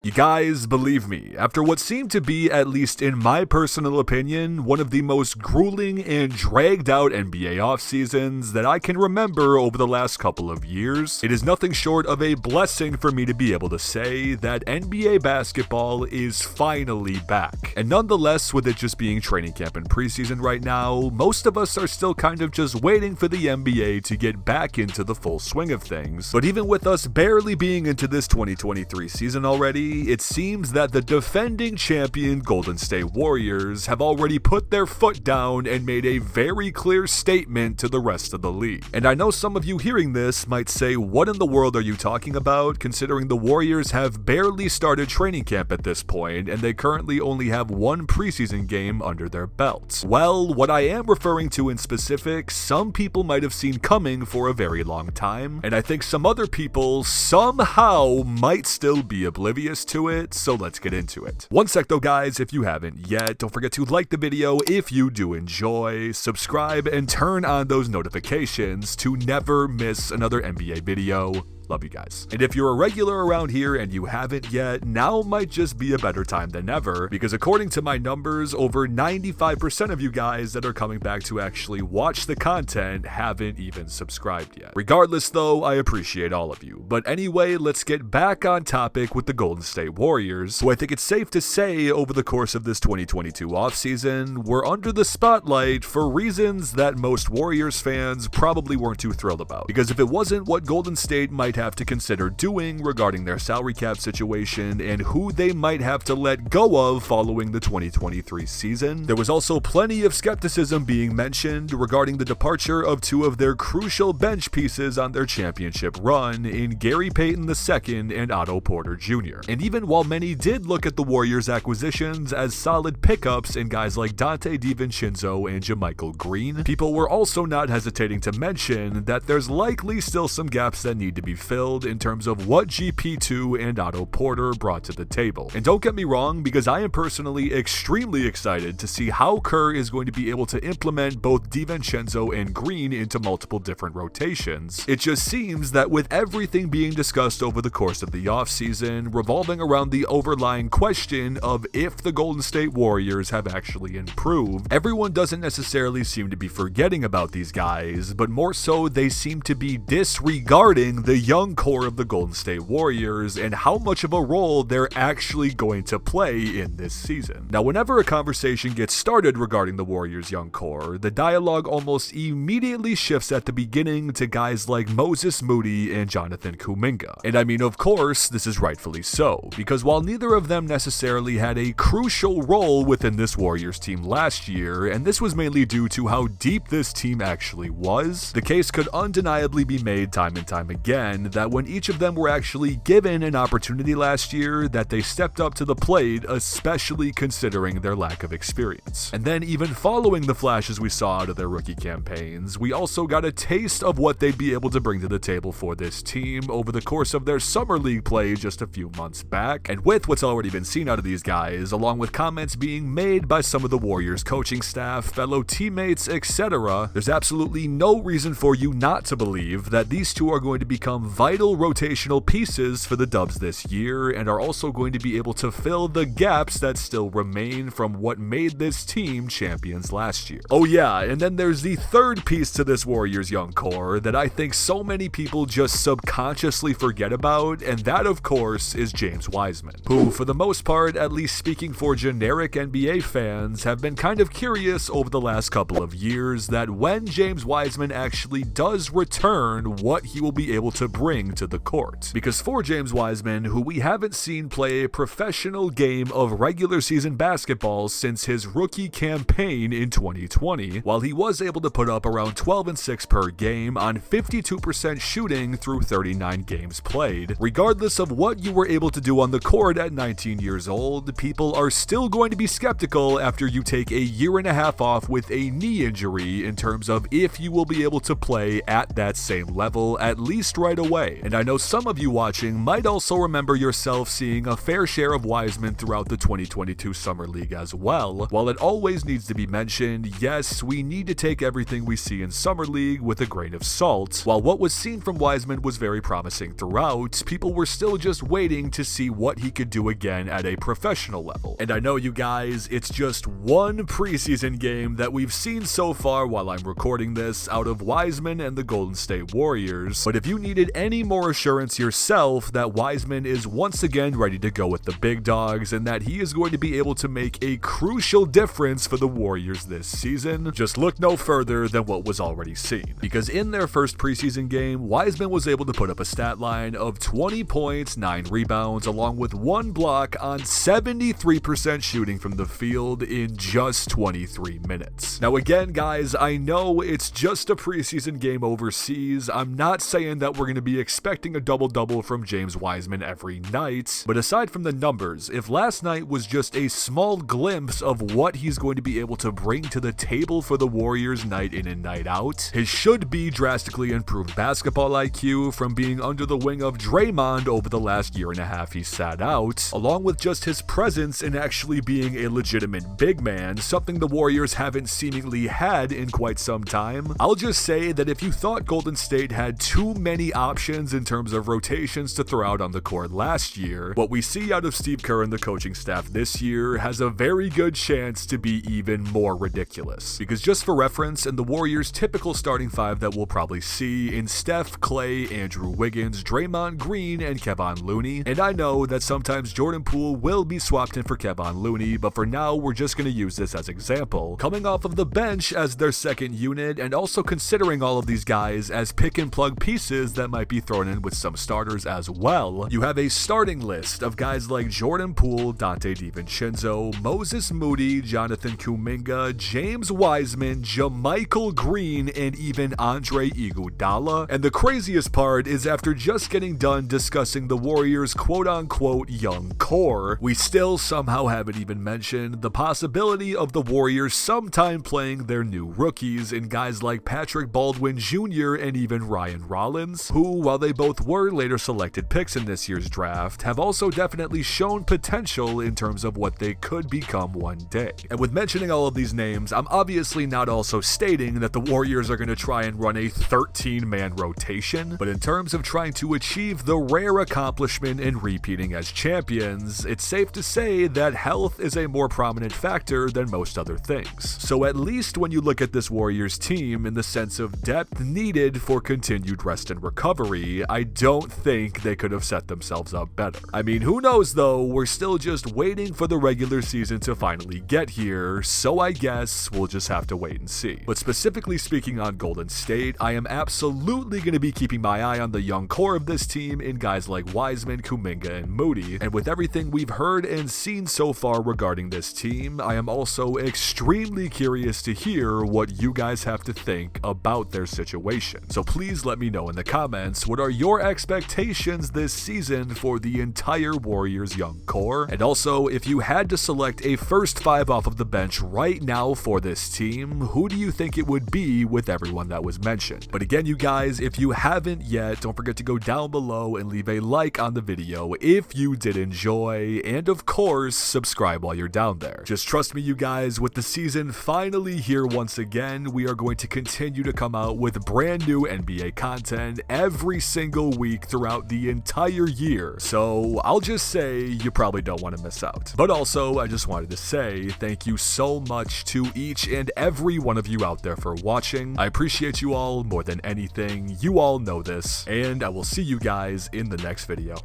You guys, believe me, after what seemed to be, at least in my personal opinion, one of the most grueling and dragged out NBA off seasons that I can remember over the last couple of years, it is nothing short of a blessing for me to be able to say that NBA basketball is finally back. And nonetheless, with it just being training camp and preseason right now, most of us are still kind of just waiting for the NBA to get back into the full swing of things. But even with us barely being into this 2023 season already, it seems that the defending champion Golden State Warriors have already put their foot down and made a very clear statement to the rest of the league. And I know some of you hearing this might say, what in the world are you talking about, considering the Warriors have barely started training camp at this point and they currently only have one preseason game under their belts? Well, what I am referring to in specific, some people might have seen coming for a very long time, and I think some other people somehow might still be oblivious to it, so let's get into it. One sec though guys, if you haven't yet, don't forget to like the video if you do enjoy, subscribe, and turn on those notifications to never miss another NBA video. Love you guys. And if you're a regular around here and you haven't yet, now might just be a better time than ever, because according to my numbers, over 95% of you guys that are coming back to actually watch the content haven't even subscribed yet. Regardless though, I appreciate all of you. But anyway, let's get back on topic with the Golden State Warriors, who I think it's safe to say over the course of this 2022 offseason were under the spotlight for reasons that most Warriors fans probably weren't too thrilled about. Because if it wasn't what Golden State might have to consider doing regarding their salary cap situation and who they might have to let go of following the 2023 season, there was also plenty of skepticism being mentioned regarding the departure of two of their crucial bench pieces on their championship run in Gary Payton II and Otto Porter Jr. And even while many did look at the Warriors' acquisitions as solid pickups in guys like Donte Divincenzo and JaMychal Green, people were also not hesitating to mention that there's likely still some gaps that need to be filled in terms of what GP2 and Otto Porter brought to the table. And don't get me wrong, because I am personally extremely excited to see how Kerr is going to be able to implement both Divincenzo and Green into multiple different rotations. It just seems that with everything being discussed over the course of the offseason revolving around the overlying question of if the Golden State Warriors have actually improved, everyone doesn't necessarily seem to be forgetting about these guys, but more so they seem to be disregarding the young core of the Golden State Warriors and how much of a role they're actually going to play in this season. Now, whenever a conversation gets started regarding the Warriors' young core, the dialogue almost immediately shifts at the beginning to guys like Moses Moody and Jonathan Kuminga. And I mean, of course, this is rightfully so, because while neither of them necessarily had a crucial role within this Warriors team last year, and this was mainly due to how deep this team actually was, the case could undeniably be made time and time again that when each of them were actually given an opportunity last year, that they stepped up to the plate, especially considering their lack of experience. And then even following the flashes we saw out of their rookie campaigns, we also got a taste of what they'd be able to bring to the table for this team over the course of their summer league play just a few months back. And with what's already been seen out of these guys, along with comments being made by some of the Warriors coaching staff, fellow teammates, etc., there's absolutely no reason for you not to believe that these two are going to become vital rotational pieces for the Dubs this year and are also going to be able to fill the gaps that still remain from what made this team champions last year. Oh yeah, and then there's the third piece to this Warriors young core that I think so many people just subconsciously forget about, and that of course is James Wiseman, who for the most part, at least speaking for generic NBA fans, have been kind of curious over the last couple of years that when James Wiseman actually does return, what he will be able to bring to the court. Because for James Wiseman, who we haven't seen play a professional game of regular season basketball since his rookie campaign in 2020, while he was able to put up around 12 and 6 per game on 52% shooting through 39 games played, regardless of what you were able to do on the court at 19 years old, people are still going to be skeptical after you take a year and a half off with a knee injury in terms of if you will be able to play at that same level, at least right away away. And I know some of you watching might also remember yourself seeing a fair share of Wiseman throughout the 2022 Summer League as well. While it always needs to be mentioned, yes, we need to take everything we see in Summer League with a grain of salt. While what was seen from Wiseman was very promising throughout, people were still just waiting to see what he could do again at a professional level. And I know you guys, it's just one preseason game that we've seen so far while I'm recording this out of Wiseman and the Golden State Warriors, but if you needed any more assurance yourself that Wiseman is once again ready to go with the big dogs and that he is going to be able to make a crucial difference for the Warriors this season, just look no further than what was already seen. Because in their first preseason game, Wiseman was able to put up a stat line of 20 points, 9 rebounds, along with 1 block on 73% shooting from the field in just 23 minutes. Now again, guys, I know it's just a preseason game overseas. I'm not saying that we're going to be expecting a double-double from James Wiseman every night, but aside from the numbers, if last night was just a small glimpse of what he's going to be able to bring to the table for the Warriors night in and night out, his should-be drastically improved basketball IQ from being under the wing of Draymond over the last year and a half he sat out, along with just his presence in actually being a legitimate big man, something the Warriors haven't seemingly had in quite some time. I'll just say that if you thought Golden State had too many options in terms of rotations to throw out on the court last year, what we see out of Steve Kerr and the coaching staff this year has a very good chance to be even more ridiculous. Because just for reference, in the Warriors' typical starting five that we'll probably see in Steph, Klay, Andrew Wiggins, Draymond Green, and Kevon Looney, and I know that sometimes Jordan Poole will be swapped in for Kevon Looney, but for now we're just going to use this as example. Coming off of the bench as their second unit, and also considering all of these guys as pick and plug pieces that might be thrown in with some starters as well, you have a starting list of guys like Jordan Poole, Donte Divincenzo, Moses Moody, Jonathan Kuminga, James Wiseman, JaMychal Green, and even Andre Iguodala. And the craziest part is after just getting done discussing the Warriors' quote-unquote young core, we still somehow haven't even mentioned the possibility of the Warriors sometime playing their new rookies in guys like Patrick Baldwin Jr. and even Ryan Rollins, who, while they both were later selected picks in this year's draft, have also definitely shown potential in terms of what they could become one day. And with mentioning all of these names, I'm obviously not also stating that the Warriors are going to try and run a 13-man rotation, but in terms of trying to achieve the rare accomplishment in repeating as champions, it's safe to say that health is a more prominent factor than most other things. So at least when you look at this Warriors team in the sense of depth needed for continued rest and recovery, I don't think they could have set themselves up better. I mean, who knows though, we're still just waiting for the regular season to finally get here, so I guess we'll just have to wait and see. But specifically speaking on Golden State, I am absolutely going to be keeping my eye on the young core of this team in guys like Wiseman, Kuminga, and Moody, and with everything we've heard and seen so far regarding this team, I am also extremely curious to hear what you guys have to think about their situation. So please let me know in the comments, what are your expectations this season for the entire Warriors young core? And also, if you had to select a first five off of the bench right now for this team, who do you think it would be with everyone that was mentioned? But again, you guys, if you haven't yet, don't forget to go down below and leave a like on the video if you did enjoy, and of course, subscribe while you're down there. Just trust me, you guys, with the season finally here once again, we are going to continue to come out with brand new NBA content every single week throughout the entire year. So I'll just say you probably don't want to miss out. But also, I just wanted to say thank you so much to each and every one of you out there for watching. I appreciate you all more than anything. You all know this, and I will see you guys in the next video.